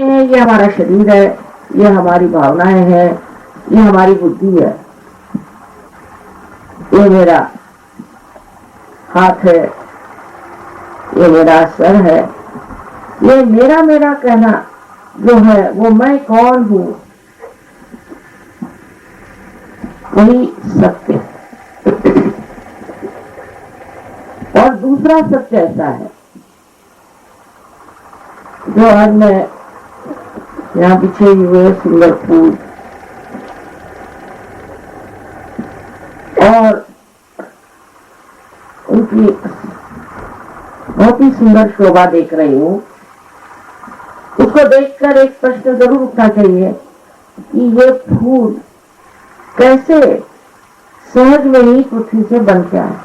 हैं ये हमारा शरीर है, ये हमारी भावनाएं हैं, ये हमारी बुद्धि है, ये मेरा हाथ है, ये मेरा सर है, ये मेरा मेरा कहना जो है वो मैं कौन हूं, वही सत्य है। और दूसरा सत्य ऐसा है जो आज मैं यहाँ पीछे हुए सुंदर फूल और उनकी बहुत ही सुंदर शोभा देख रही हूँ, उसको देखकर एक प्रश्न जरूर उठना चाहिए कि ये फूल कैसे सहज में ही पृथ्वी से बन के आए,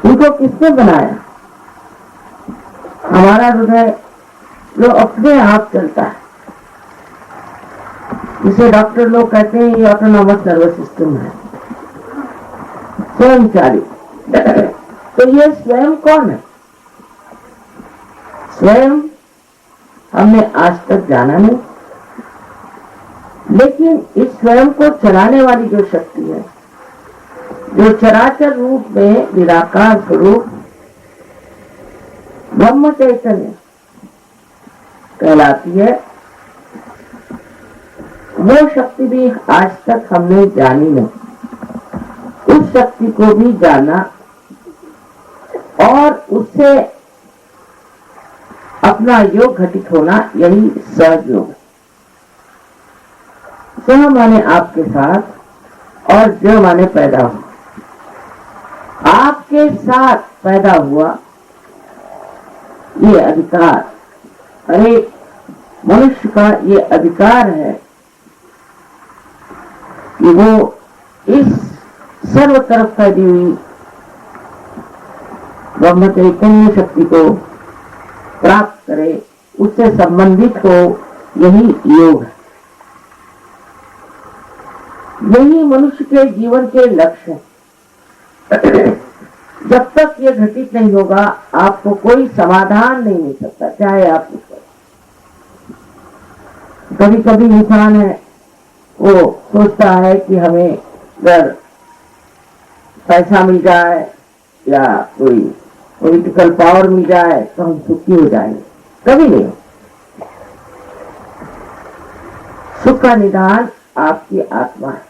इनको किसने बनाया? हमारा हृदय जो अपने आप चलता है, जिसे डॉक्टर लोग कहते हैं ये ऑटोनॉमस नर्वस सिस्टम है, स्वयं चालित। तो ये स्वयं कौन है? स्वयं हमने आज तक जाना नहीं, लेकिन इस स्वयं को चलाने वाली जो शक्ति है, जो चराचर रूप में निराकार स्वरूप ब्रह्म चैतन्य कहलाती है, वो शक्ति भी आज तक हमने जानी नहीं। उस शक्ति को भी जाना और उससे अपना योग घटित होना, यही सहज योग। सह माने आपके साथ और जो माने पैदा हुआ। आपके साथ पैदा हुआ ये अधिकार, अरे मनुष्य का ये अधिकार है कि वो इस सर्व तरफ फैली हुई ब्रह्म चैतन्य शक्ति को प्राप्त करे, उससे संबंधित हो, यही योग है। यही मनुष्य के जीवन के लक्ष्य है। जब तक ये घटित नहीं होगा आपको कोई समाधान नहीं मिल सकता, चाहे आप कुछ करें। कभी कभी इंसान है वो सोचता है कि हमें अगर पैसा मिल जाए या कोई पॉलिटिकल पावर मिल जाए तो हम सुखी हो जाएंगे। कभी नहीं। सुख का निदान आपकी आत्मा है,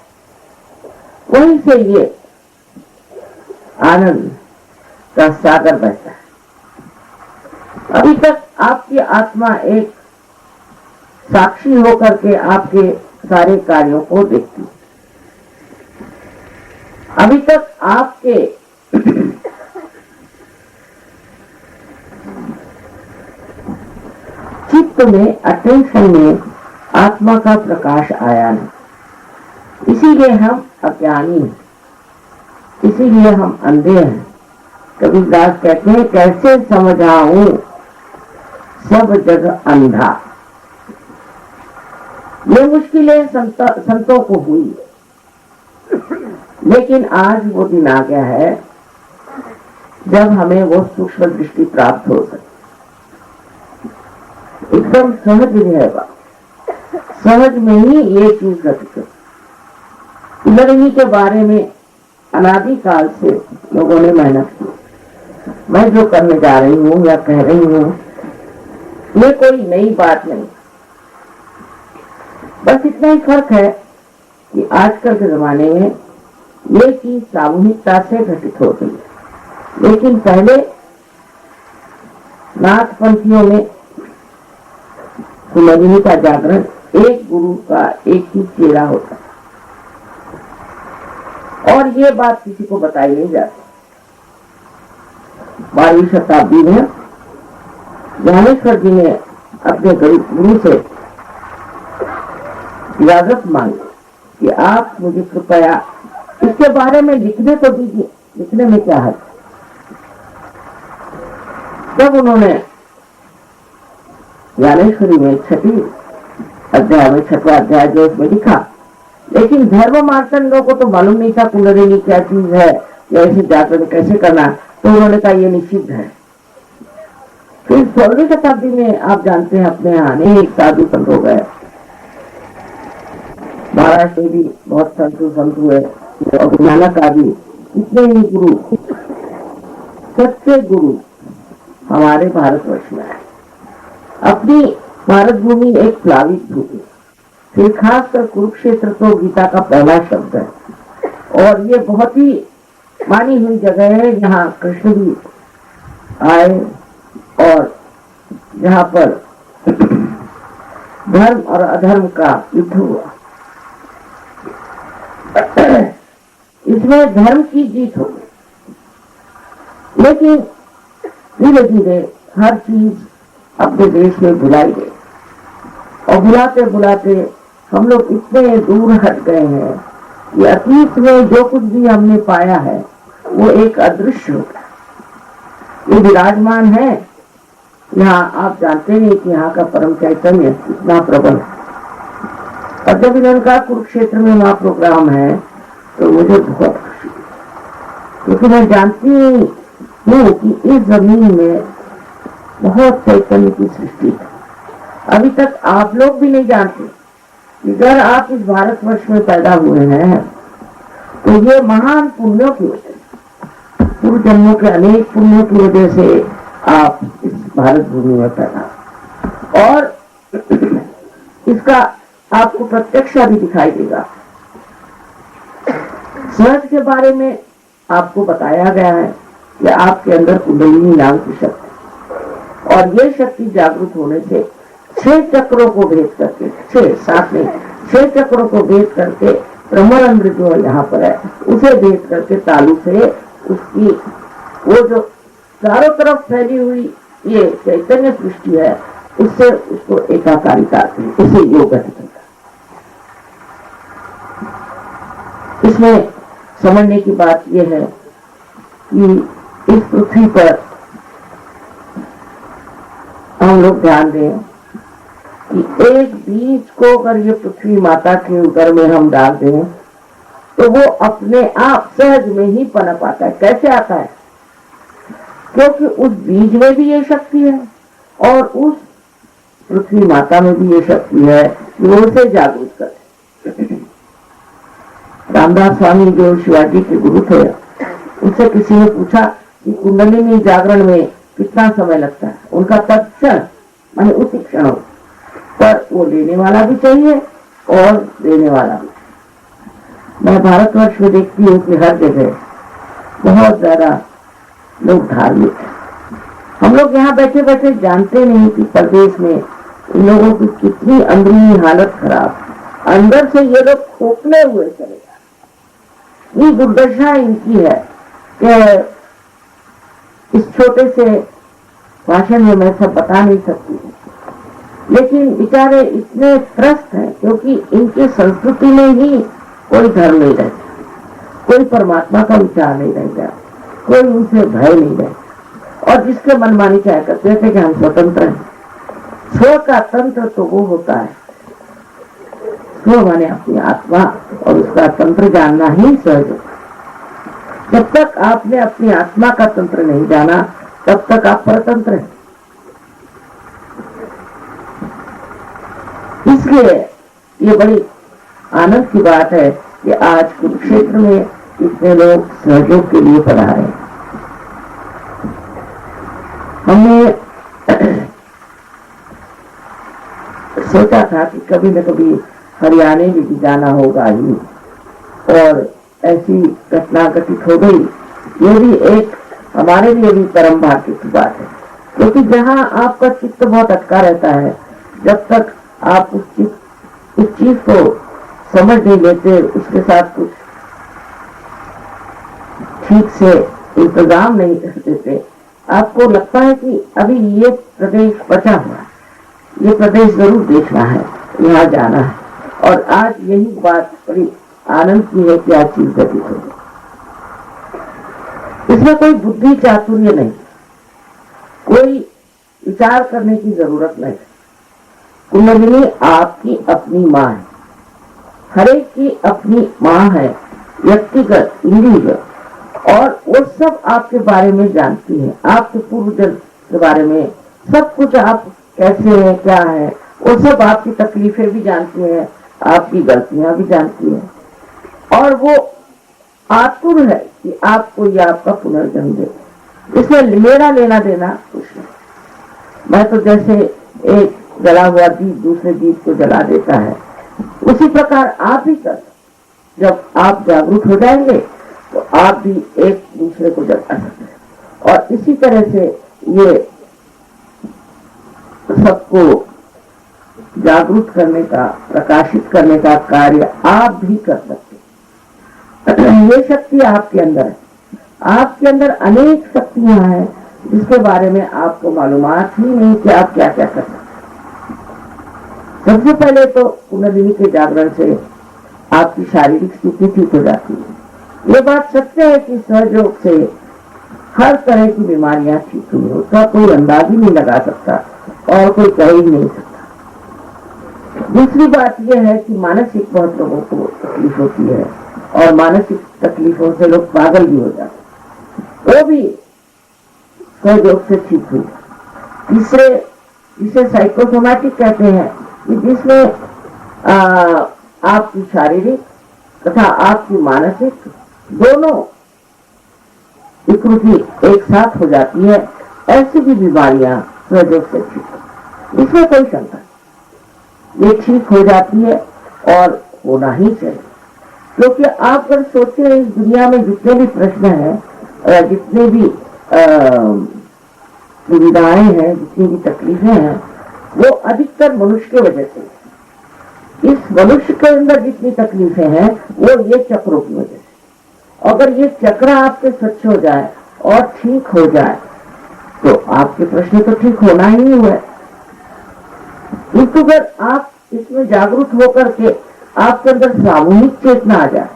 वहीं से ये आनंद का सागर बहता है। अभी तक आपकी आत्मा एक साक्षी होकर के आपके सारे कार्यों को देखती है। अभी तक आपके चित्त में, अटेंशन में आत्मा का प्रकाश आया नहीं, इसीलिए हम अज्ञानी हैं, इसीलिए हम अंधे हैं। कबीरदास कहते हैं कैसे समझाऊं सब जग अंधा। ये मुश्किलें संतों को हुई, लेकिन आज वो दिन आ गया है जब हमें वो सूक्ष्म दृष्टि प्राप्त हो सके। एकदम सहज रहेगा, सहज में ही ये चीज घटित है। इधर के बारे में अनादि काल से लोगों ने मेहनत की। मैं जो करने जा रही हूँ या कह रही हूँ ये कोई नई बात नहीं, बस इतना ही फर्क है कि आजकल के जमाने में ये चीज सामूहिकता से घटित हो गई है। लेकिन पहले नाथपंथियों में कुंडलिनी का जागरण एक गुरु का एक ही चेहरा होता, और ये बात किसी को बताई नहीं जाती। 12वीं शताब्दी में ज्ञानेश्वर जी ने अपने गुरु से इजाजत मांगी कि आप मुझे कृपया इसके बारे में लिखने को दीजिए, लिखने में क्या है। जब उन्होंने ज्ञानेश्वरी में 6वीं अध्याय में 6वां अध्याय जो उसमें लिखा, लेकिन धर्म मार्तंडों को तो मालूम नहीं था कुंडलिनी क्या चीज है या ऐसे जागरण कैसे करना, तो उन्होंने कहा ये निषिद्ध है। फिर 16वीं शताब्दी में आप जानते हैं अपने यहाँ अनेक साधु संत हो गए। महाराष्ट्र में भी बहुत साधु संत हुए और गुरु नानक आदि इतने ही गुरु, सच्चे गुरु हमारे भारतवर्ष में है। अपनी भारत भूमि एक प्लावित भूमि, फिर खासकर कुरुक्षेत्र तो गीता का पहला शब्द है और ये बहुत ही मानी हुई जगह है जहाँ कृष्ण भी आए और जहाँ पर धर्म और अधर्म का युद्ध हुआ। इसमें धर्म की जीत हो गई, लेकिन धीरे धीरे हर चीज अपने देश में भुलाई गई और बुलाते बुलाते हम लोग इतने दूर हट गए हैं कि अतीत में जो कुछ भी हमने पाया है वो एक अदृश्य हो गया। ये विराजमान है यहाँ, आप जानते हैं कि यहाँ का परम चैतन्य इतना प्रबल है। और जब इनका कुरुक्षेत्र में वहाँ प्रोग्राम है तो मुझे बहुत खुशी, क्योंकि मैं जानती हूँ कि इस जमीन में बहुत चैतन्य की सृष्टि है। अभी तक आप लोग भी नहीं जानते कि अगर आप इस भारतवर्ष में पैदा हुए हैं तो ये महान पुण्यों की वजह से, पूर्व जन्मों के अनेक पुण्यों की वजह से आप इस भारत भूमि में पैदा, और इसका आपको प्रत्यक्ष भी दिखाई देगा। सहज के बारे में आपको बताया गया है कि आपके अंदर कुंडलिनी नाम की शक्ति, और ये शक्ति जागृत होने से 6 चक्रों को भेद करके, 6 चक्रों को भेद करके ब्रह्मरंध्र जो यहाँ पर है उसे भेद करके तालु से उसकी वो जो चारों तरफ फैली हुई ये चैतन्य सृष्टि है उससे उसको एकाकारिता आती है, उसे योग कहते हैं। इसमें समझने की बात यह है कि इस पृथ्वी पर हम लोग ध्यान दें कि एक बीज को अगर ये पृथ्वी माता के उदर में हम डाल दें तो वो अपने आप सहज में ही पनप आता है। कैसे आता है? क्योंकि उस बीज में भी ये शक्ति है और उस पृथ्वी माता में भी ये शक्ति है कि वो उसे जागृत करे। रामदास स्वामी जो शिवाजी के गुरु थे, उनसे किसी ने पूछा कि कुंडलिनी जागरण में कितना समय लगता है। उनका तत्क्षण माने उसी क्षण, पर वो लेने वाला भी चाहिए और देने वाला भी। मैं भारतवर्ष में देखती हूँ कि हर जगह बहुत ज्यादा लोग धार्मिक हैं। हम लोग यहाँ बैठे बैठे जानते नहीं कि प्रदेश में इन लोगों की कितनी अंदरूनी हालत खराब, अंदर से ये लोग खोखले हुए चले जाते। ये दुर्दशा इनकी है कि इस छोटे से भाषण में मैं सब बता नहीं सकती, लेकिन बेचारे इतने त्रस्त हैं क्योंकि इनके संस्कृति में ही कोई धर्म नहीं रहता, कोई परमात्मा का विचार नहीं रहता, कोई उनसे भय नहीं रहता, और जिसके मनमानी चाहे करते थे कि हम स्वतंत्र हैं। स्व का तंत्र तो वो होता है, स्व माने अपनी आत्मा, और उसका तंत्र जानना ही सहज होता है। जब तक आपने अपनी आत्मा का तंत्र नहीं जाना तब तक आप परतंत्र हैं। इसलिए ये बड़ी आनंद की बात है कि आज कुरुक्षेत्र में इतने लोग सहयोग के लिए पधारे। हमने सोचा था कि कभी न कभी हरियाणा में भी जाना होगा ही, और ऐसी घटना घटित हो गई। ये भी एक हमारे लिए भी परम भाग्य की बात है, क्योंकि जहाँ आपका चित्त बहुत अटका रहता है, जब तक आप उस चीज को समझ नहीं लेते, उसके साथ कुछ ठीक से इंतजाम नहीं कर देते, आपको लगता है कि अभी ये प्रदेश बचा हुआ है, ये प्रदेश जरूर देखना है, यहाँ जाना है। और आज यही बात बड़ी आनंद की है कि आज चीज घटित हो। इसमें कोई बुद्धि चातुर्य नहीं, कोई विचार करने की जरूरत नहीं। कुंडलिनी आपकी अपनी माँ है, हरेक की अपनी माँ है, व्यक्तिगत इंडिविजुअल, और वो सब आपके बारे में जानती है, आपके पूर्व जन्म के बारे में सब कुछ आप कैसे हैं, क्या है, वो सब आपकी तकलीफें भी जानती है, आपकी गलतियां भी जानती है, और वो आतुर है कि आपको ये आपका पुनर्जन्म दे। इसमें मेरा लेना देना कुछ नहीं। मैं तो जैसे एक जला हुआ दीप दूसरे दीप को जला देता है, उसी प्रकार आप भी कर, जब आप जागरूक हो जाएंगे तो आप भी एक दूसरे को जगा सकते हैं। और इसी तरह से ये सबको जागरूक करने का, प्रकाशित करने का कार्य आप भी कर सकते हैं। ये शक्ति आपके अंदर है। आपके अंदर अनेक शक्तियां हैं जिसके बारे में आपको मालूमात ही नहीं कि आप क्या क्या कर सकते। सबसे पहले तो कुंडलिनी के जागरण से आपकी शारीरिक स्थिति ठीक हो जाती है। ये बात सत्य है कि सहयोग से हर तरह की बीमारियां ठीक हुई, उसका कोई अंदाज ही नहीं लगा सकता और कोई कह ही नहीं सकता। दूसरी बात यह है कि मानसिक बहुत लोगों को तकलीफ होती है और मानसिक तकलीफों से लोग पागल भी हो जाते हैं, वो भी सहयोग से ठीक हुई। तीसरे, जिसे साइकोसोमैटिक कहते हैं, कि जिसमें आपकी शारीरिक तथा आपकी मानसिक दोनों विकृति एक साथ हो जाती है, ऐसी भी बीमारियां सहयोग से ठीक, इसमें कोई शंका नहीं, ये ठीक हो जाती है और होना ही चाहिए। क्योंकि आप अगर सोचे इस दुनिया में जितने भी प्रश्न हैं, जितने भी दुविधाएं हैं, जितनी भी तकलीफें हैं, वो अधिकतर मनुष्य की वजह से। इस मनुष्य के अंदर जितनी तकलीफें हैं वो ये चक्रों की वजह से। अगर ये चक्र आपके स्वच्छ हो जाए और ठीक हो जाए तो आपके प्रश्न तो ठीक होना ही हुआ है। किंतु अगर आप इसमें जागरूक होकर के आपके अंदर सामूहिक चेतना आ जाए,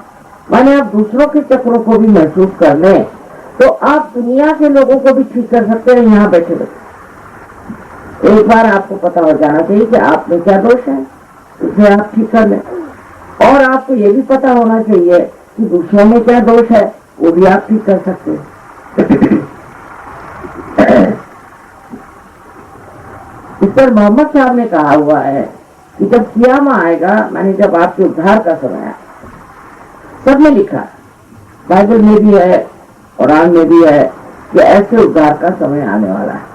माने आप दूसरों के चक्रों को भी महसूस कर लें, तो आप दुनिया के लोगों को भी ठीक कर सकते हैं यहाँ बैठे बैठे। एक बार आपको पता हो जाना चाहिए कि आप में क्या दोष है, उसे आप ठीक कर लें। और आपको ये भी पता होना चाहिए कि दूसरों में क्या दोष है, वो भी आप ठीक कर सकते हैं। इस पर मोहम्मद साहब ने कहा हुआ है कि जब कियामा आएगा, माने जब आपके उद्धार का समय आए, सब में लिखा, बाइबल में भी है, कुरान में भी है कि ऐसे उद्धार का समय आने वाला है,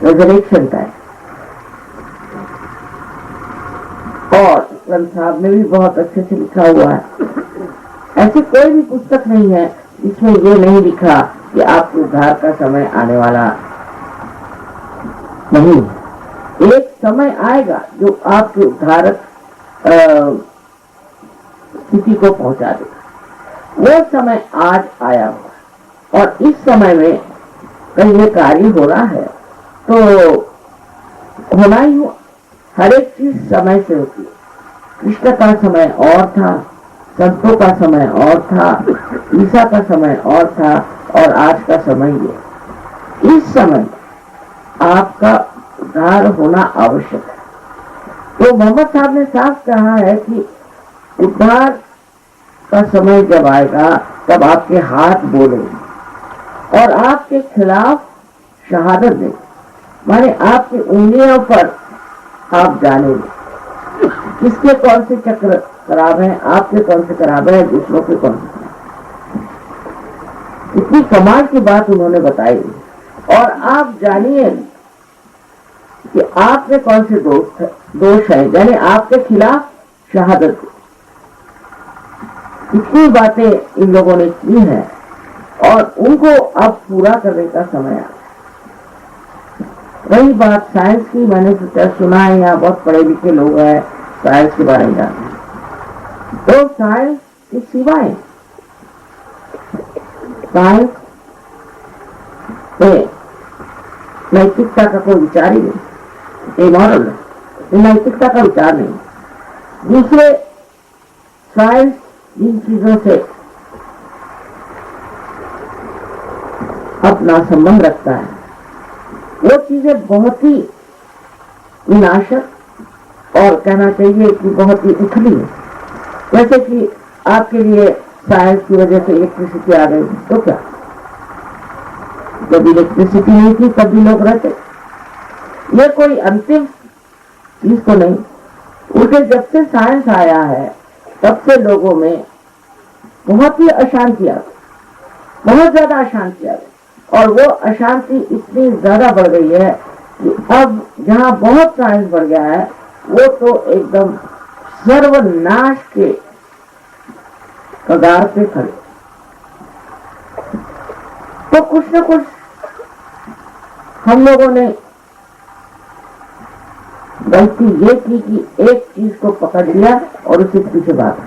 रेजरेक्शन टाइम। और ग्रंथ साहब में भी बहुत अच्छे से लिखा हुआ है। ऐसी कोई भी पुस्तक नहीं है जिसमें ये नहीं लिखा कि आपके उद्धार का समय आने वाला नहीं। एक समय आएगा जो आपके उद्धारक स्थिति को पहुंचा देगा। वो समय आज आया हुआ और इस समय में कहीं ये कार्य हो रहा है तो होना ही हुआ। हर एक चीज समय से होती है। कृष्ण का समय और था, संतों का समय और था, ईसा का समय और था, और आज का समय ये। इस समय आपका उद्धार होना आवश्यक है। तो मोहम्मद साहब ने साफ कहा है कि उद्धार का समय जब आएगा तब आपके हाथ बोलेंगे और आपके खिलाफ शहादत देंगे, माने आपकी उंगलियों पर आप जानेंगे किसके कौन से चक्र खराब है, आपके कौन से खराब है, दूसरों के कौन से खराब। इतनी कमाल की बात उन्होंने बताई। और आप जानिए कि आप में कौन से दोष है, यानी आपके खिलाफ शहादत। इतनी बातें इन लोगों ने की है और उनको अब पूरा करने का समय आ। रही बात साइंस की, मैंने सोचा सुना है यहाँ बहुत पढ़े लिखे लोग हैं, साइंस के बारे में जानते हैं। तो साइंस की सिवाय साइंस में नैतिकता का कोई विचार ही नहीं, मॉरल है, नैतिकता का विचार नहीं। दूसरे, साइंस जिन चीजों से अपना संबंध रखता है वो चीजें बहुत ही विनाशक और कहना चाहिए कि बहुत ही उथली है। जैसे कि आपके लिए साइंस की वजह से इलेक्ट्रिसिटी आ गई तो क्या, जब इलेक्ट्रिसिटी नहीं थी तब भी लोग रहते, ये कोई अंतिम चीज तो नहीं। उनके जब से साइंस आया है तब से लोगों में बहुत ही अशांति आ गई, बहुत ज्यादा अशांति आ गई। और वो अशांति इतनी ज्यादा बढ़ गई है कि अब जहाँ बहुत साइंस बढ़ गया है वो तो एकदम सर्वनाश के कगार पे खड़े। तो कुछ न कुछ हम लोगों ने गलती ये की कि एक चीज को पकड़ लिया और उसी के पीछे भागा।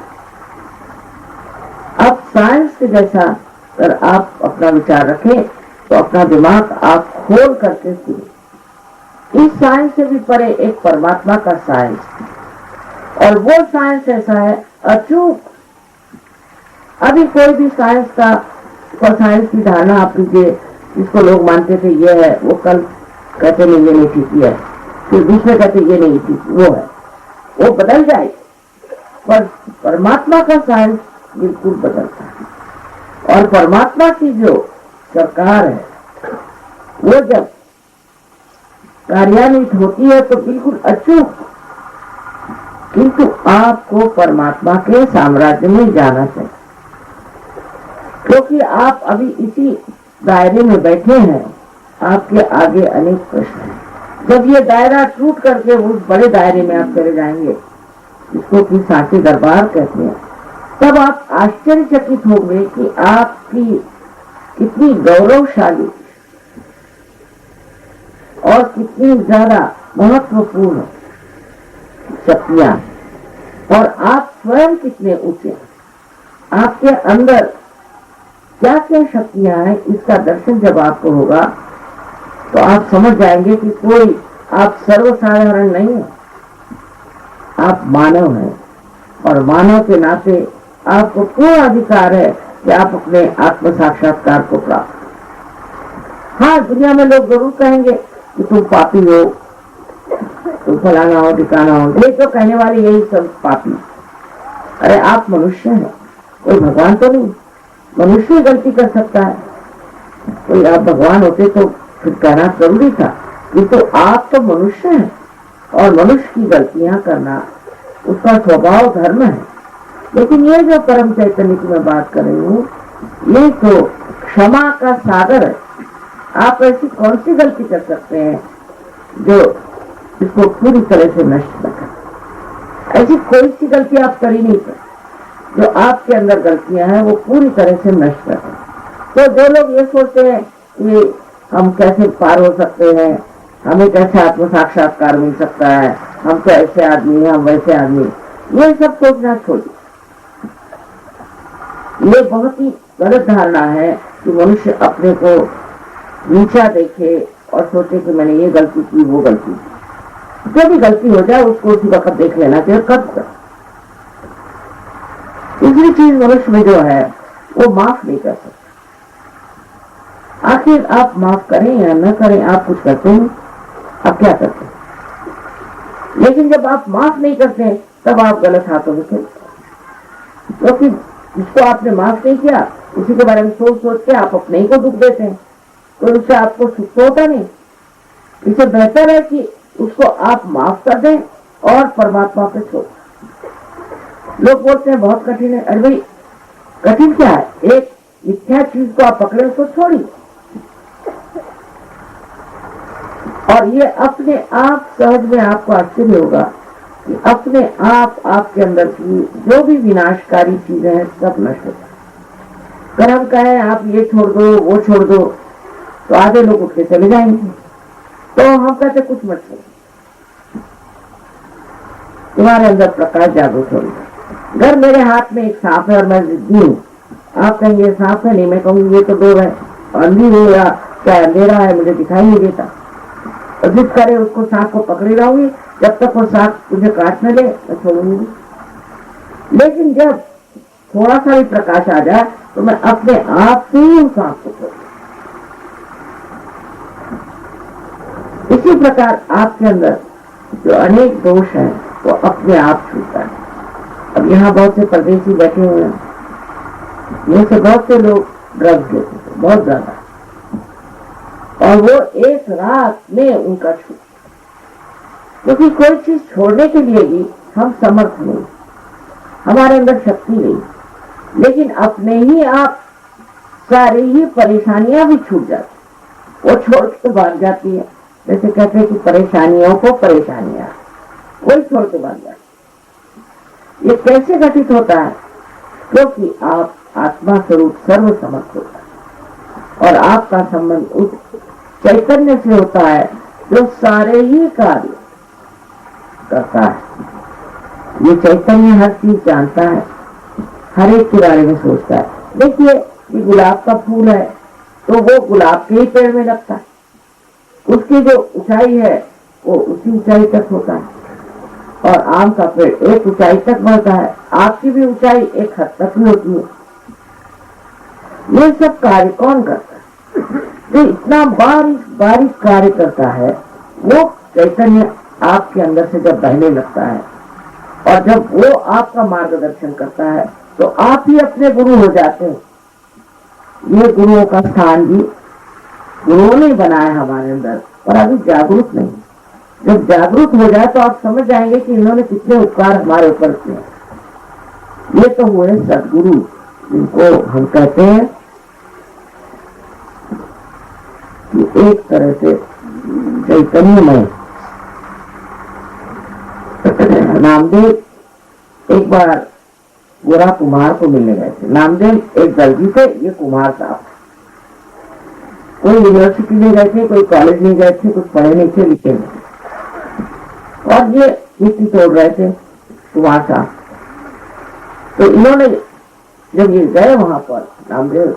अब साइंस के जैसा अगर आप अपना विचार रखें तो अपना दिमाग आप खोल करके सुनिए। इस साइंस से भी परे एक परमात्मा का साइंस, और वो साइंस ऐसा है अचूक। अभी कोई भी साइंस का साइंस की धारणा आप लीजिए, जिसको लोग मानते थे ये है, वो कल कहते नहीं ये नहीं ठीक है, फिर बीच में कहते ये नहीं ठीक, वो है, वो बदल जाए। पर परमात्मा का साइंस बिल्कुल बदलता है। और परमात्मा की जो सरकार है वो जब कार्यान्वित होती है तो बिल्कुल अचूक। किंतु आपको परमात्मा के साम्राज्य में जाना चाहिए, क्योंकि आप अभी इसी दायरे में बैठे हैं। आपके आगे अनेक प्रश्न हैं। जब ये दायरा टूट करके उस बड़े दायरे में आप चले जाएंगे, जिसको कि साक्षी दरबार कहते हैं, तब आप आश्चर्यचकित होंगे कि आपकी कितनी गौरवशाली और कितनी ज्यादा महत्वपूर्ण शक्तियां, और आप स्वयं कितने ऊंचे, आपके अंदर क्या क्या शक्तियां हैं। इसका दर्शन जब आपको होगा तो आप समझ जाएंगे कि कोई आप सर्वसाधारण नहीं है, आप मानव हैं। और मानव के नाते आपको पूरा अधिकार है कि आप अपने आत्म साक्षात्कार को प्राप्त। हाँ, दुनिया में लोग जरूर कहेंगे कि तुम पापी हो, तुम फलाना हो, ठिकाना हो। ये तो कहने वाले यही सब पापी। अरे आप मनुष्य हैं, कोई भगवान तो नहीं। मनुष्य गलती कर सकता है, कोई आप भगवान होते तो फिर कहना जरूरी था। किंतु आप तो मनुष्य हैं, और मनुष्य की गलतियां करना उसका स्वभाव धर्म है। लेकिन ये जो परम चैतन्य की मैं बात कर रही हूँ, ये तो क्षमा का सागर है। आप ऐसी कौन सी गलती कर सकते हैं जो इसको पूरी तरह से नष्ट न करे? ऐसी कोई सी गलती आप कर ही नहीं सकते। जो आपके अंदर गलतियां हैं वो पूरी तरह से नष्ट कर दें। तो जो लोग ये सोचते हैं कि हम कैसे पार हो सकते हैं, हमें कैसे आत्म साक्षात्कार मिल सकता है, हम तो ऐसे आदमी हैं, हम वैसे आदमी, ये सब सोचना छोड़िए। ये बहुत ही गलत धारणा है कि मनुष्य अपने को नीचा देखे और सोचे कि मैंने ये गलती की, वो गलती की। जो भी गलती हो जाए उसको उसी वक्त देख लेना चाहिए। कब तक दूसरी चीज मनुष्य में जो है वो माफ नहीं कर सकता। आखिर आप माफ करें या न करें, आप कुछ करते हैं, आप क्या करते हैं? लेकिन जब आप माफ नहीं करते तब आप गलत हाथों में खेलते, क्योंकि जिसको आपने माफ नहीं किया उसी के बारे में सोच सोच के आप अपने ही को दुख देते हैं, तो उससे आपको सुख तो होता नहीं। इससे बेहतर है कि उसको आप माफ कर दें और परमात्मा पे छोड़। लोग बोलते हैं बहुत कठिन है। अरे भाई, कठिन क्या है? एक मिथ्या चीज को आप पकड़े, उसको छोड़िए। और ये अपने आप सहज में आपको आश्चर्य होगा कि अपने आप आपके अंदर की जो भी विनाशकारी चीजें हैं सब नष्ट हो जाए। अगर हम कहें आप ये छोड़ दो, वो छोड़ दो, तो आधे लोग उठ के चले जाएंगे। तो हम कहते कुछ मत छोड़ो, तुम्हारे अंदर प्रकाश जागृत होगा। अगर मेरे हाथ में एक सांप है और मैं जिद्दी हूँ, आप कहेंगे सांप है नहीं, मैं कहूंगी ये तो डोर है, अंधी हो या क्या अंधेरा है, मुझे दिखाई नहीं देता। और जिद करे उसको सांप को पकड़े रहूंगी, जब तक वो सांप मुझे काट न ले मैं छोड़ूंगी। लेकिन जब थोड़ा सा भी प्रकाश आ जाए तो मैं अपने आप से ही उस सांप को छोड़ूंगी। इसी प्रकार आपके अंदर जो अनेक दोष हैं वो अपने आप छूटता है। अब यहाँ बहुत से परदेशी बैठे हुए हैं, में से बहुत से लोग ड्रग्स लेते थे, बहुत ज्यादा, और वो एक रात में उनका छूट। क्योंकि कोई चीज छोड़ने के लिए भी हम समर्थ नहीं, हमारे अंदर शक्ति नहीं, लेकिन अपने ही आप सारी ही परेशानियां भी छूट जाती, वो छोड़ के भाग जाती है। जैसे कहते हैं कि परेशानियों को परेशानियां वही छोड़ के भाग जाती। ये कैसे घटित होता है? क्योंकि आप आत्मा स्वरूप सर्व समर्थ होता है और आपका संबंध उस चैतन्य से होता है जो सारे ही कार्य करता है। ये चैतन्य हर चीज जानता है, हर एक के बारे में सोचता है। देखिए, ये गुलाब का फूल है तो वो गुलाब के ही पेड़ में लगता है, उसकी जो ऊंचाई है वो उसी ऊंचाई तक होता है, और आम का पेड़ एक ऊंचाई तक बढ़ता है, आपकी भी ऊंचाई एक हद तक ही होती है। ये सब कार्य कौन करता है? जो इतना बारीक बारीक कार्य करता है वो चैतन्य आपके अंदर से जब बहने लगता है और जब वो आपका मार्गदर्शन करता है तो आप ही अपने गुरु हो जाते हैं। ये गुरुओं का स्थान भी गुरुओं ने बनाया हमारे अंदर, और अभी जागरूक नहीं। जब जागरूक हो जाए तो आप समझ जाएंगे कि इन्होंने कितने उपकार हमारे ऊपर किए। ये तो हुए सदगुरु, जिनको हम कहते हैं कि एक तरह से चैतन्यमय। नामदेव एक बार गोरा कुमार को मिलने गए थे। नामदेव एक दर्जी थे, ये कुमार साहब। कोई यूनिवर्सिटी नहीं गए थे, कोई कॉलेज नहीं गए थे, कुछ पढ़े नहीं थे, लिखे नहीं थे, और ये मिट्टी तोड़ रहे थे कुमार साहब। तो इन्होंने जब ये गए वहां पर, नामदेव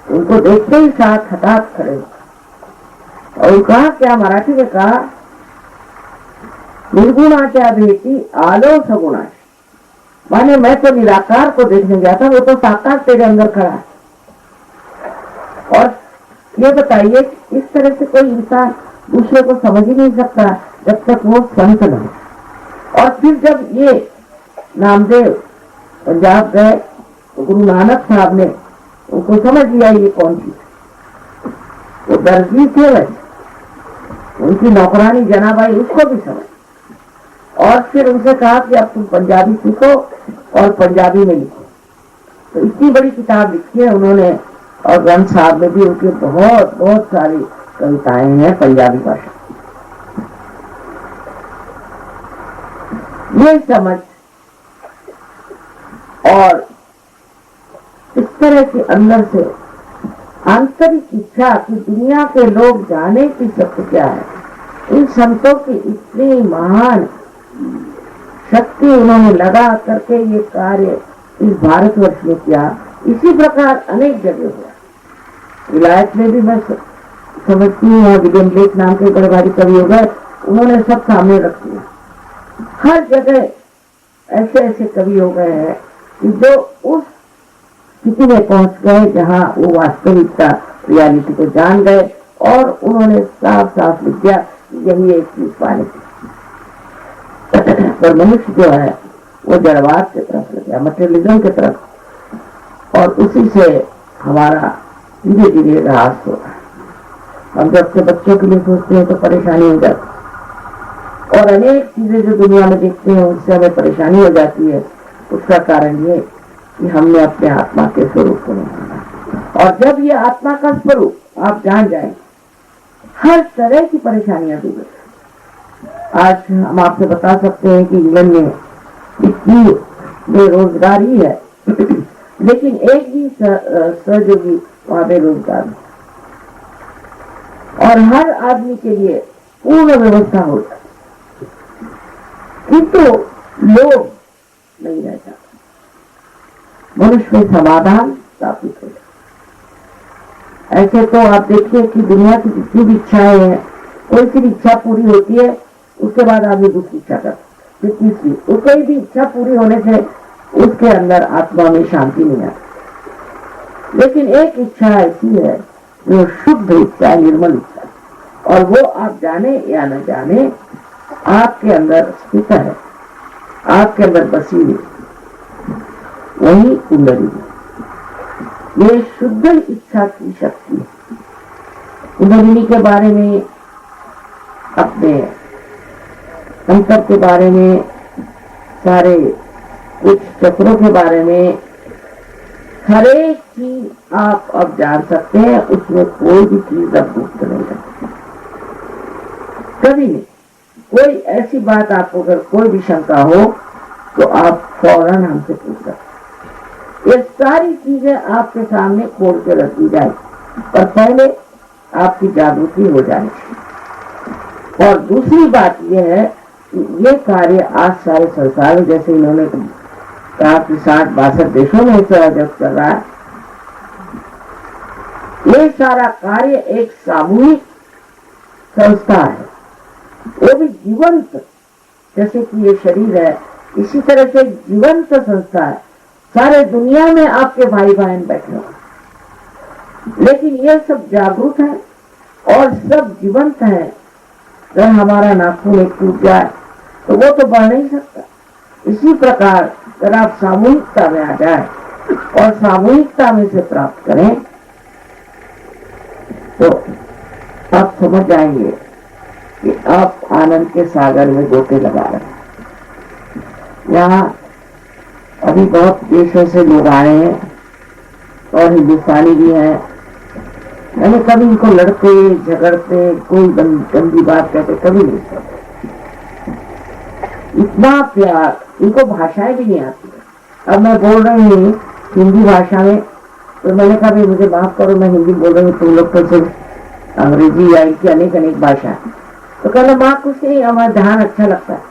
उनको देखते ही साथ हठात खड़े और कहा, क्या मराठी में कहा, निर्गुणाच्या भेटी आलो सगुणाश। माने मैं तो निराकार को देखने गया था, वो तो साकार तेरे अंदर खड़ा है। और ये बताइए, इस तरह से कोई इंसान दूसरे को समझ ही नहीं सकता जब तक वो संत न हो। और फिर जब ये नामदेव पंजाब गए तो गुरु नानक साहब ने उनको समझ लिया ये कौन थी। वो दर्जी थे वैसे, उनकी नौकरानी जनाबाई उसको भी समझ, और फिर उनसे कहा कि अब तुम पंजाबी सीखो और पंजाबी में लिखो। तो इतनी बड़ी किताब लिखी है उन्होंने, और ग्रंथ साहब में भी उनके बहुत बहुत सारी कविताएं हैं पंजाबी भाषा। ये समझ और इस तरह के अंदर से आंतरिक इच्छा कि दुनिया के लोग जाने की सत्य क्या है, इन संतों की इतनी महान शक्ति उन्होंने लगा करके ये कार्य इस भारतवर्ष में किया। इसी प्रकार अनेक जगह हुआ। विलायत में भी मैं समझती हूँ, विलियम ब्लेक नाम के बड़े भारी कवि हो गए, उन्होंने सब सामने रख दिया। हर जगह ऐसे ऐसे कवि हो गए हैं कि जो उस स्थिति में पहुंच गए जहाँ वो वास्तविकता रियलिटी को जान गए, और उन्होंने साफ साफ लिख दिया यही एक चीज पाने की। पर मनुष्य जो है वो जड़वाद की तरफ लग गया, मटेरियलिज्म की तरफ, और उसी से हमारा धीरे धीरे ह्रास हो रहा है। हम जब से बच्चों के लिए सोचते हैं तो परेशानी हो जाती है, और अनेक चीजें जो दुनिया में देखते हैं उससे हमें परेशानी हो जाती है। उसका कारण ये कि हमने अपने आत्मा के स्वरूप को नहीं जाना, और जब ये आत्मा का स्वरूप आप जान जाए, हर तरह की परेशानियां दूर हो। आज हम आपसे बता सकते हैं कि इंग्लैंड में इतनी बेरोजगारी है लेकिन एक भी सहयोगी वहां बेरोजगार है, और हर आदमी के लिए पूर्ण व्यवस्था हो जाती, किंतु लोग नहीं रहता। मनुष्य में समाधान स्थापित हो जाए। ऐसे तो आप देखिए कि दुनिया की जितनी भी इच्छाएं हैं, कोई सी इच्छा पूरी होती है उसके बाद आदमी दूसरी इच्छा करता है, तीसरी, कोई भी इच्छा पूरी होने से उसके अंदर आत्मा में शांति नहीं आती। लेकिन एक इच्छा ऐसी है जो शुद्ध इच्छा, निर्मल इच्छा, और वो आप जाने या न जाने आपके अंदर स्थित है, आपके अंदर बसी हुई, वही कुंडली। ये शुद्ध इच्छा की शक्ति है। कुंडलिनी के बारे में अपने अंतर के बारे में, सारे कुछ चक्रों के बारे में, हर एक चीज आप अब जान सकते हैं। उसमें कोई भी चीज अब गुप्त नहीं रखती, कभी नहीं। कोई ऐसी बात आपको अगर कोई भी शंका हो तो आप फौरन हमसे पूछ सकते। ये सारी चीजें आपके सामने खोल के रख दी जाए, पर पहले आपकी जागृति हो जानी चाहिए। और दूसरी बात यह है कि ये कार्य आज सारे संसार में, जैसे इन्होंने कहा कि 60-62 देशों में इसे आयोजित कर रहा है, ये सारा कार्य एक सामूहिक संस्था है, वो भी जीवंत। जैसे कि ये शरीर है, इसी तरह से जीवंत संस्था है। सारे दुनिया में आपके भाई बहन बैठे हो, लेकिन ये सब जागरूक है और सब जीवंत है। अगर हमारा नाखून एक टूट जाए तो वो तो बढ़ नहीं सकता। इसी प्रकार अगर आप सामूहिकता में आ जाए और सामूहिकता में से प्राप्त करें तो आप समझ जाएंगे कि आप आनंद के सागर में गोते लगा रहे हैं। यहाँ अभी बहुत देशों से लोग आए हैं और हिंदुस्तानी भी हैं। मैंने कभी इनको लड़ते झगड़ते कोई गंदी बात कहते कभी नहीं सुना। इतना प्यार, इनको भाषाएं भी नहीं आती। अब मैं बोल रही हूँ हिंदी भाषा में, तो मैंने कहा भाई मुझे माफ करो, मैं हिंदी बोल रही हूँ, तुम लोग तो सिर्फ अंग्रेजी या इनकी अनेक अनेक भाषा। तो कहना माँ कुछ नहीं, हमारा ध्यान अच्छा लगता है।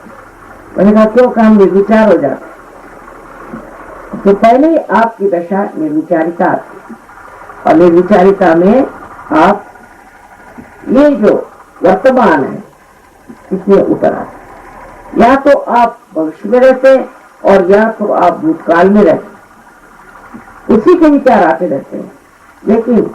मैंने कहा क्यों? काम निर्विचार हो जाता। तो पहले आपकी दशा निर्विचारिता आती, और निर्विचारिता में आप ये जो वर्तमान है इसमें उतर आते। या तो आप भविष्य में रहते और या तो आप भूतकाल में रहते, उसी के विचार आते रहते हैं। लेकिन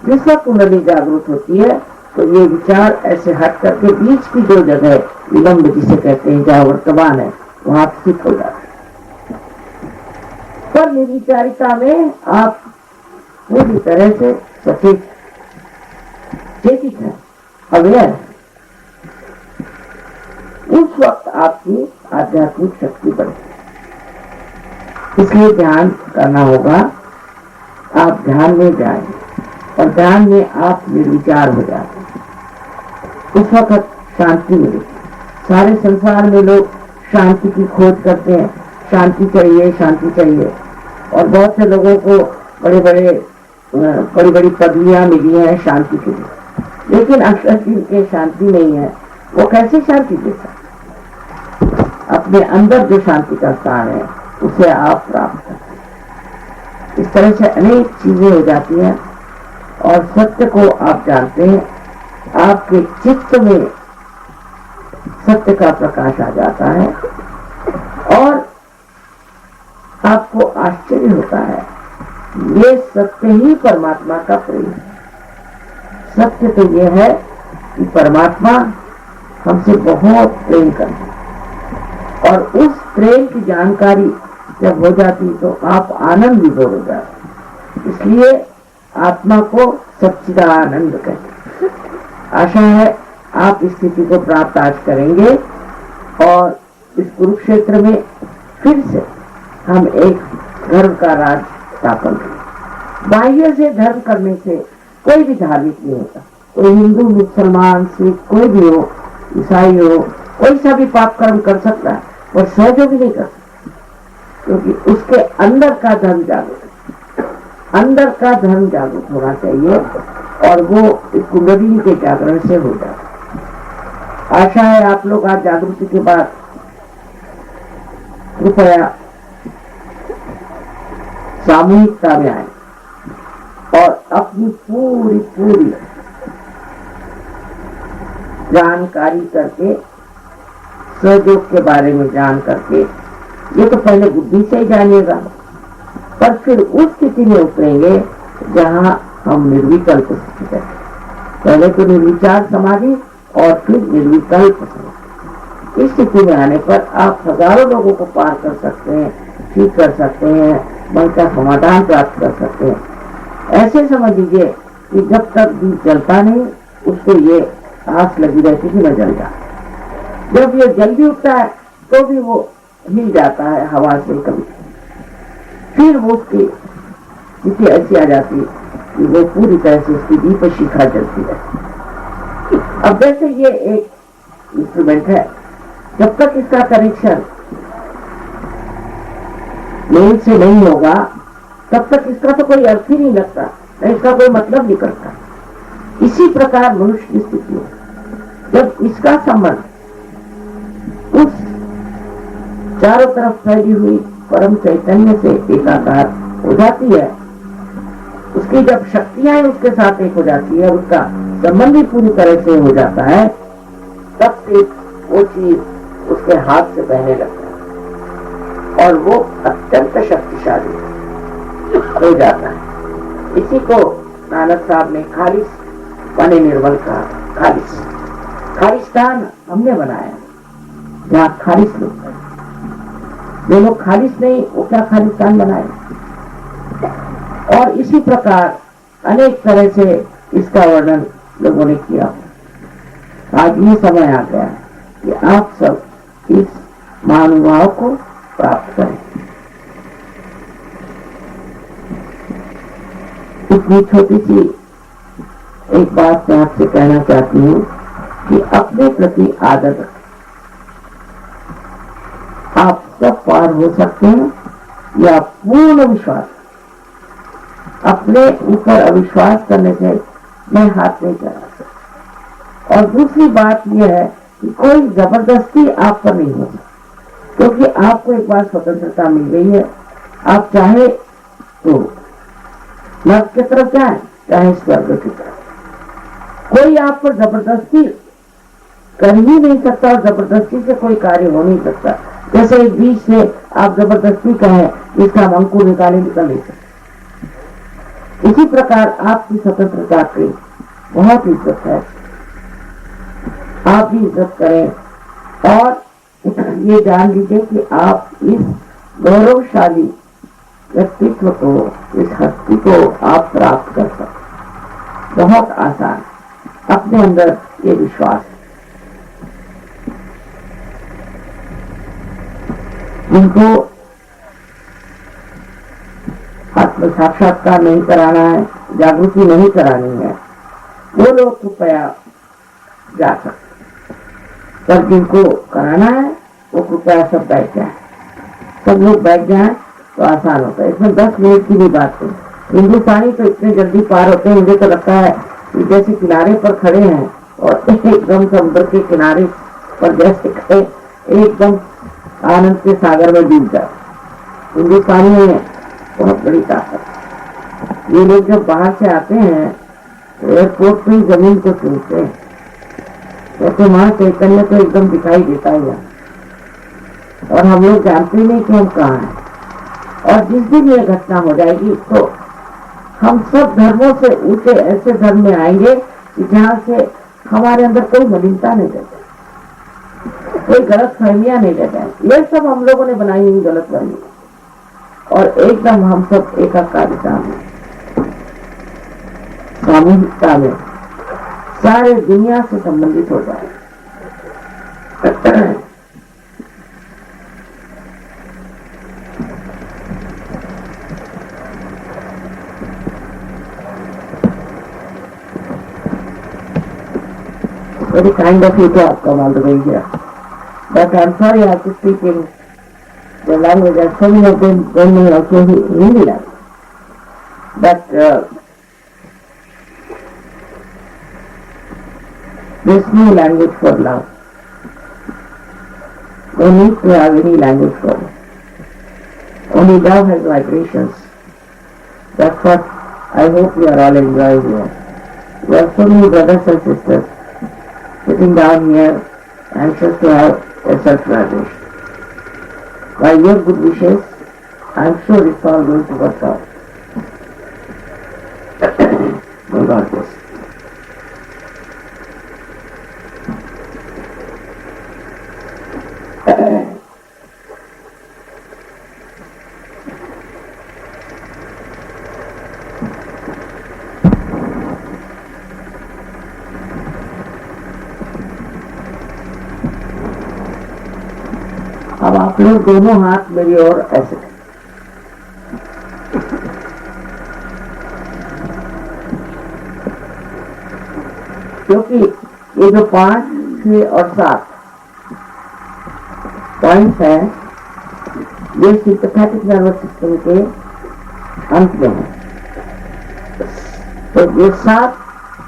जिस वक्त कुंडली जागृत होती है तो ये विचार ऐसे हट करके बीच की जो जगह विलंब जिसे कहते हैं, जहाँ वर्तमान है, वहां स्थित हो जाते हैं। पर निर्विचारिता में आप पूरी तरह से सचेत चेतित है, अवेयर है। उस वक्त आपकी आध्यात्मिक शक्ति बढ़ती है। इसलिए ध्यान करना होगा। आप ध्यान में जाएं और ध्यान में आप निर्विचार हो जाते हैं। उस वक्त शांति मिलेगी। सारे संसार में लोग शांति की खोज करते हैं, शांति चाहिए, शांति चाहिए। और बहुत से लोगों को बड़ी बड़ी पदवियां मिली हैं शांति के लिए, लेकिन अक्सर जिनके शांति नहीं है वो कैसे शांति दे सकते? अपने अंदर जो शांति का स्थान है उसे आप प्राप्त करते हैं। इस तरह से अनेक चीजें हो जाती हैं और सत्य को आप जानते हैं। आपके चित्त में सत्य का प्रकाश आ जाता है और आपको आश्चर्य होता है, ये सत्य ही परमात्मा का प्रेम है। सत्य तो ये है कि परमात्मा हमसे बहुत प्रेम करते हैं, और उस प्रेम की जानकारी जब हो जाती तो आप आनंद विभोर हो जाते। इसलिए आत्मा को सच्चिदानंद कहते हैं। आशा है आप इस स्थिति को प्राप्त आज करेंगे और इस कुरुक्षेत्र में फिर से हम एक धर्म का राज स्थापन करें। बाह्य से धर्म करने से कोई भी धार्मिक नहीं होता। कोई हिंदू, मुसलमान, सिख, कोई भी हो, ईसाई हो, कोई सा भी पाप कर्म कर सकता है और सहयोगी नहीं कर सकता, क्योंकि उसके अंदर का धर्म जागृत, अंदर का धर्म जागृत होना चाहिए और वो इस कुंडली के जागरण से हो जाए। आशा है आप लोग आज जागृति के बाद कृपया सामूहिकता में आए और अपनी पूरी जानकारी करके, सहयोग के बारे में जान करके, ये तो पहले बुद्धि से ही जानिएगा, पर फिर उस स्थिति में उतरेंगे जहां हम निर्विकल्प स्थिति है। पहले तो निर्विचार समाधि और फिर निर्विकल्प समाधि। इस स्थिति में आने पर आप हजारों लोगों को पार कर सकते हैं, ठीक कर सकते हैं, मन का समाधान प्राप्त कर सकते हैं। ऐसे समझ लीजिए कि जब तक दीप जलता नहीं उसको ये आस लगी रहती कि न जल जाए। जब ये जल्दी उठता है तो भी वो हिल जाता है हवा से कभी, फिर वो उसकी स्थिति ऐसी आ जाती है कि वो पूरी तरह से उसकी दीप शिखा जलती है। अब जैसे ये एक इंस्ट्रूमेंट है, जब तक इसका कनेक्शन मेल से नहीं होगा तब तक इसका तो कोई अर्थ ही नहीं लगता, नहीं इसका कोई मतलब नहीं करता। इसी प्रकार मनुष्य की स्थिति है, जब इसका संबंध उस चारों तरफ फैली हुई परम चैतन्य से एकाकार हो जाती है, उसकी जब शक्तियां उसके साथ एक हो जाती है, उसका संबंध भी पूरी तरह से हो जाता है, तब फिर वो चीज उसके हाथ से बहने लगता है और वो अत्यंत शक्तिशाली हो जाता है। इसी को नानक साहब ने खालिस पानी निर्मल कहा। खालिस्तान हमने बनाया, जहाँ खालिस लोग, जो लोग खालिस नहीं वो क्या खालिस्तान बनाए। और इसी प्रकार अनेक तरह से इसका वर्णन लोगों ने किया। आज ये समय आ गया कि आप सब इस महानुभाव को प्राप्त करें। इतनी छोटी सी एक बात मैं आपसे कहना चाहती हूँ कि अपने प्रति आदर रखें। आप सब पार हो सकते हैं या पूर्ण विश्वास, अपने ऊपर अविश्वास करने से मैं हाथ नहीं चला सकता। और दूसरी बात यह है कि कोई जबरदस्ती आप पर नहीं होगी, क्योंकि आपको एक बार स्वतंत्रता मिल गई है। आप चाहे तो नर्क की तरफ जाए, चाहे स्वर्ग की तरफ, कोई आप पर जबरदस्ती कर ही नहीं सकता और जबरदस्ती से कोई कार्य हो नहीं सकता। जैसे एक बीज से आप जबरदस्ती कहें इसका हम अंकुर निकाले, निकल नहीं सकते। इसी प्रकार आपकी स्वतंत्रता की बहुत इज्जत है, आप भी इज्जत करें और ये जान लीजिए कि आप इस गौरवशाली व्यक्तित्व को, इस हस्ती को आप प्राप्त कर सकते। बहुत आसान, अपने अंदर ये विश्वास है। जिनको आत्म साक्षात्कार नहीं कराना है, जागृति नहीं करानी है, वो लोग कृपया जा सकते, पर जिनको कराना है वो कृपया सब बैठ जाए। सब लोग बैठ जाए तो आसान होता है। इसमें 10 मिनट की भी बात है। हिंदुस्तानी तो इतने जल्दी पार होते हैं, मुझे तो लगता है कि जैसे किनारे पर खड़े हैं और एकदम समुद्र के किनारे पर जैसे खड़े एकदम आनंद के सागर में डूब जाए। हिंदुस्तानी में बहुत बड़ी ताकत। ये लोग जब बाहर से आते हैं तो एयरपोर्ट पे जमीन को छूते हैं, जैसे वहां चैतन्य तो एकदम दिखाई देता है और हम लोग जानते नहीं कि हम कहाँ हैं। और जिस दिन ये घटना हो जाएगी तो हम सब धर्मों से ऊंचे ऐसे धर्म में आएंगे कि जहाँ से हमारे अंदर कोई मलिनता नहीं रहती, कोई गलत फहमियां नहीं रह जाए। ये सब हम लोगों ने बनाई हुई गलत फहमी, और एकदम हम सब एकाकारिता में, सामूहिकता में सारे दुनिया से संबंधित हो जाए। Very kind of you to have come all the way here. But I'm sorry I have to speak in the language, and so many of them don't know also Hindi language. But there's no language for love. No need to have any language for it. Only love has vibrations. That's what I hope you are all enjoying here. We have so many brothers and sisters sitting down here, anxious to have a self-realization. By your good wishes, I am sure it's all going to work out. May God bless. अब आप लोग दोनों हाथ मेरी ओर ऐसे, क्योंकि ये जो 5, 6 और 7 पॉइंट है, ये सिंपैथेटिक नर्वस सिस्टम के अंत में है। तो ये 7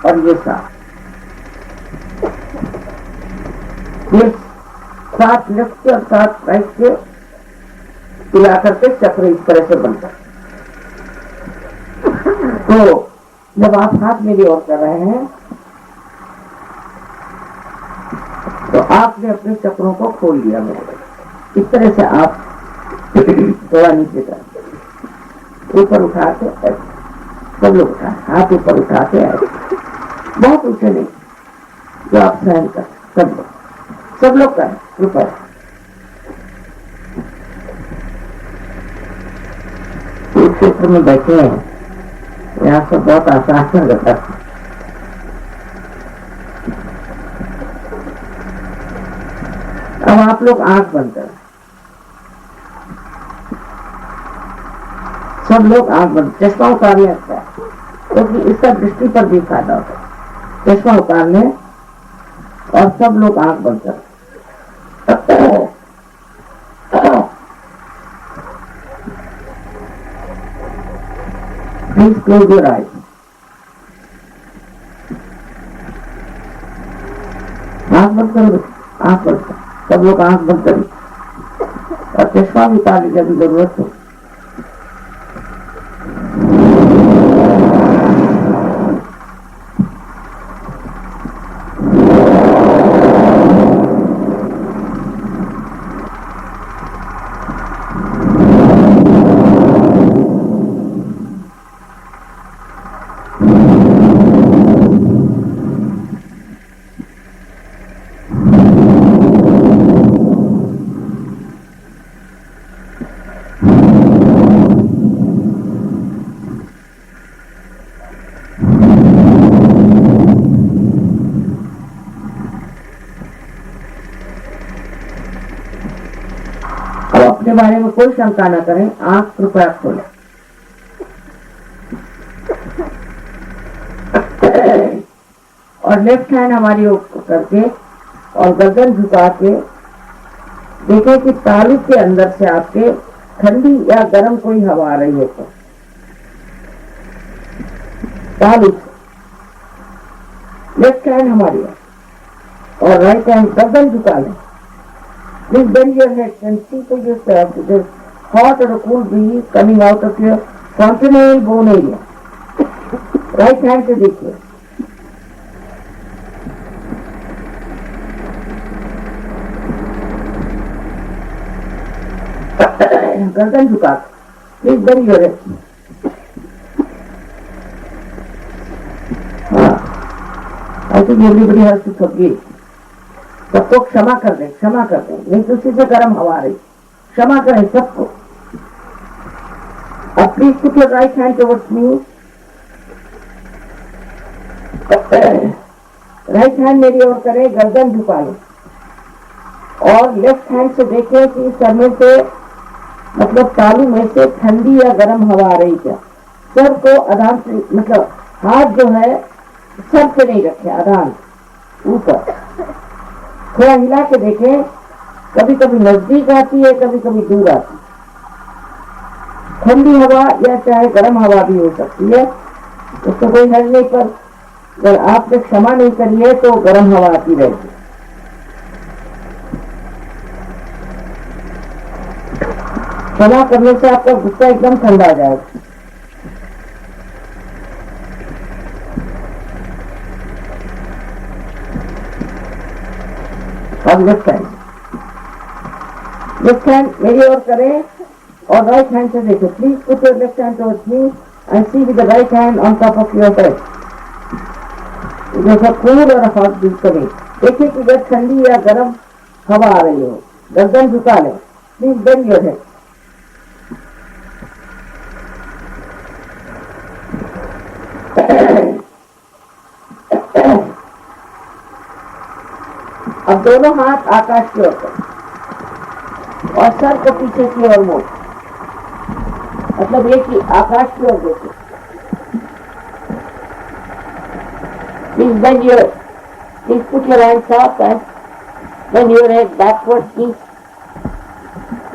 और ये 7, ये 7 लेफ्ट के और 7 राइट के मिला करके चक्र इस तरह से बनता है। तो जब आप हाथ मेरी ओर कर रहे हैं तो आपने अपने चक्रों को खोल दिया मेरे, इस तरह से आप थोड़ा नीचे कर, ऊपर उठा के ऐसे, सब लोग उठा, हाथ ऊपर उठा के ऐसे, बहुत ऊंचे नहीं, जो आप सहन कर, सब लोग करें ऊपर। इस क्षेत्र में बैठे हैं, यहाँ सब बहुत आसान रहता है। अब आप लोग आंख बंद करें, सब लोग आंख बंद, चश्मा उतारने लगता है क्योंकि इसका दृष्टि पर भी फायदा होता है। चश्मा उतारने और सब लोग आंख बंद करें। Please close your eyes. आंख बंद करो, आंख बंद करो, सब लोग आंख बंद करें और चश्मा भी उतार लीजिए अभी जरूरत हो। अपने बारे में कोई शंका न करें, आंख कृपया खोलें। और लेफ्ट हैंड हमारी ऊपर करके और गर्दन झुका के देखें कि तालू के अंदर से आपके ठंडी या गर्म कोई हवा आ रही है। तो तालू लेफ्ट हैंड हमारी और राइट हैंड गर्दन झुका लें। Please bend your head and see for yourself if there's hot or a cool breeze coming out of your frontal bone area. Right hand से देखिए। गर्दन झुका, please bend your head. I think everybody has to forgive. सबको क्षमा कर दें, क्षमा कर दें, नहीं तो उसी से गर्म हवा रही, क्षमा करें सबको। अब please put your right hand towards me. Right hand मेरी ओर करें, गर्दन झुका लें और लेफ्ट हैंड से देखें कि सर में से मतलब तालू में से ठंडी या गर्म हवा आ रही क्या। सर को आधार से मतलब हाथ जो है सर पे नहीं रखे, आधार ऊपर थोड़ा हिला के देखें। कभी कभी नजदीक आती है, कभी कभी दूर आती है, ठंडी हवा या चाहे गर्म हवा भी हो सकती है, उसको कोई हर्ज नहीं। पर अगर आपने क्षमा नहीं करी है तो गर्म हवा आती रहेगी। क्षमा करने से आपका गुस्सा एकदम ठंडा आ जाएगा। अब लेफ्ट हैंड मेरी ओर करें और राइट हैंड से देखो। Please put your left hand towards me and see with the right hand on top of your head. जैसा कूल और हॉट ब्रीज करें, देखिए कि जब ठंडी या गर्म हवा आ रही हो। गर्दन झुका लें, प्लीज बेंड योर हेड। अब दोनों हाथ आकाश की ओर करें। और सर को पीछे की ओर मोड़, मतलब ये कि आकाश की ओर देखे। Please bend your, please put your hands up and bend your head backward. Please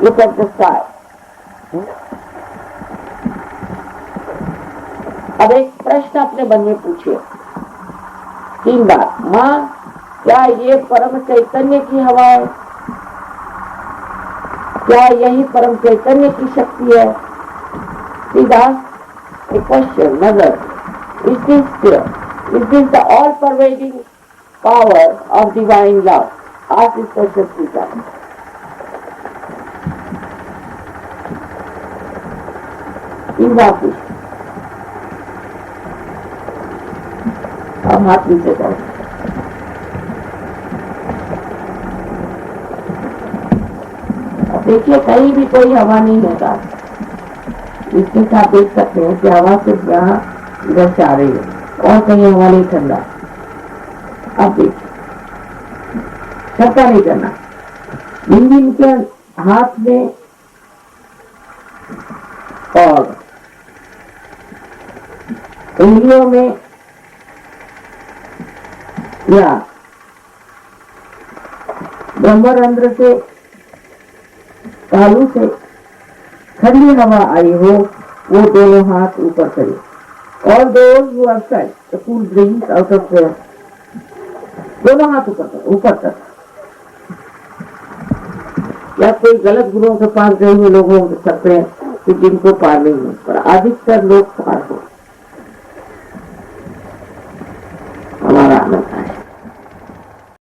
look at the sky. अब एक प्रश्न अपने मन में पूछिए 3 बार, माँ क्या ये परम चैतन्य की हवा है? क्या यही परम चैतन्य की शक्ति है? सीधा एक क्वेश्चन, नजर, is this the all pervading power of divine love? Ask this question सीधा। सीधा पूछ। अब हाथ नीचे करो। अब देखिए कहीं भी कोई हवा नहीं होता, इसके साथ देख सकते हैं कि हवा सिर्फ यहाँ इधर से आ रही है और कहीं हवा नहीं ठंडा। अब देखिए शक्का नहीं करना। दिन के हाथ में और उंगलियों में या ब्रह्मरंध्र से तालू से ठंडी हवा आई हो, वो दोनों हाथ ऊपर करें। और those who have felt the cool breeze out of their, दोनों हाथ ऊपर करें, ऊपर तक। या कोई गलत गुरुओं के पास गए हुए लोग हो सकते हैं कि जिनको पार नहीं हो, पर अधिकतर लोग पार हो।